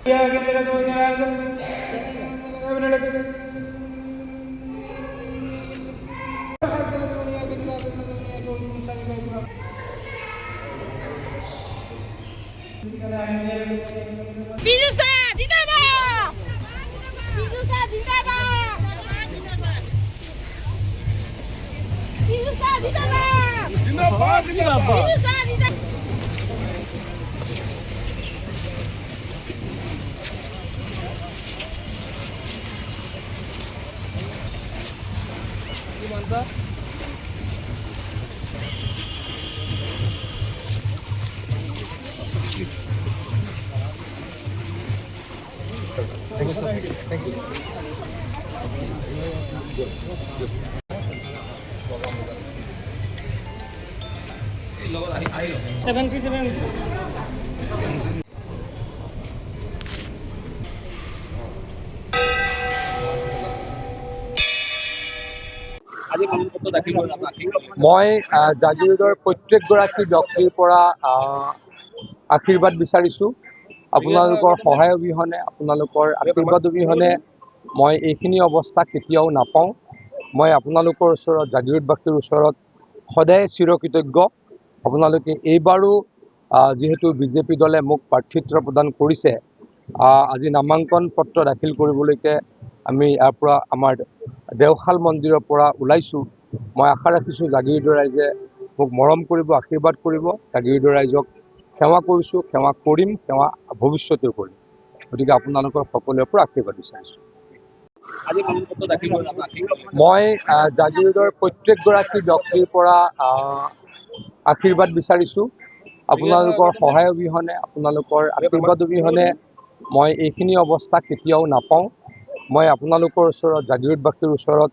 Bisu Sah Zindabad! Bisu Sah Zindabad! Bisu Sah Zindabad! Zindabad, Zindabad. Bisu Sah Zindabad! Gimana? Thank you, sir. Thank you. 77 মই জাগিৰোডৰ প্ৰত্যেকগৰাকী ব্যক্তিৰ পৰা আশীৰ্বাদ বিচাৰিছোঁ। আপোনালোকৰ সহায় অবিহনে, আপোনালোকৰ আশীৰ্বাদ অবিহনে মই এইখিনি অৱস্থা কেতিয়াও নাপাওঁ। মই আপোনালোকৰ ওচৰত, জাগিৰোডবাসীৰ ওচৰত সদায় চিৰকৃতজ্ঞ। আপোনালোকে এইবাৰো যিহেতু বিজেপি দলে মোক প্ৰাৰ্থিত্ব প্ৰদান কৰিছে, আজি নামাংকন পত্ৰ দাখিল কৰিবলৈকে আমি ইয়াৰ পৰা আমাৰ দেওশাল মন্দিৰৰ পৰা ওলাইছোঁ। মই আশা ৰাখিছোঁ জাগিৰোডৰ ৰাইজে মোক মৰম কৰিব, আশীৰ্বাদ কৰিব। জাগিৰোডৰ ৰাইজক সেৱা কৰিছোঁ, সেৱা কৰিম, সেৱা ভৱিষ্যতেও কৰিম। গতিকে আপোনালোকৰ সকলোৰে পৰা আশীৰ্বাদ বিচাৰিছোঁ। মই জাগিৰোডৰ প্ৰত্যেকগৰাকী ব্যক্তিৰ পৰা আশীৰ্বাদ বিচাৰিছোঁ। আপোনালোকৰ সহায় অবিহনে, আপোনালোকৰ আশীৰ্বাদ অবিহনে মই এইখিনি অৱস্থা কেতিয়াও নাপাওঁ। মই আপোনালোকৰ ওচৰত, জাগিৰোডবাসীৰ ওচৰত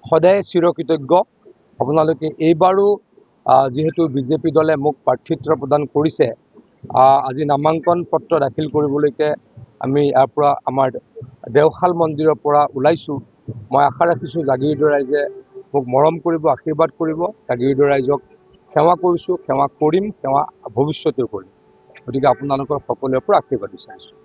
সদায় চিৰকৃতজ্ঞ। আপোনালোকে এইবাৰো যিহেতু বিজেপি দলে মোক প্ৰাৰ্থিত্ব প্ৰদান কৰিছে, আজি নামাংকন পত্ৰ দাখিল কৰিবলৈকে আমি ইয়াৰ পৰা আমাৰ দেওশাল মন্দিৰৰ পৰা ওলাইছোঁ। মই আশা ৰাখিছোঁ জাগিৰোডৰ ৰাইজে মোক মৰম কৰিব, আশীৰ্বাদ কৰিব। জাগিৰোডৰ ৰাইজক সেৱা কৰিছোঁ, সেৱা কৰিম, সেৱা ভৱিষ্যতেও কৰিম। গতিকে আপোনালোকৰ সকলোৰে পৰা আশীৰ্বাদ বিচাৰিছোঁ।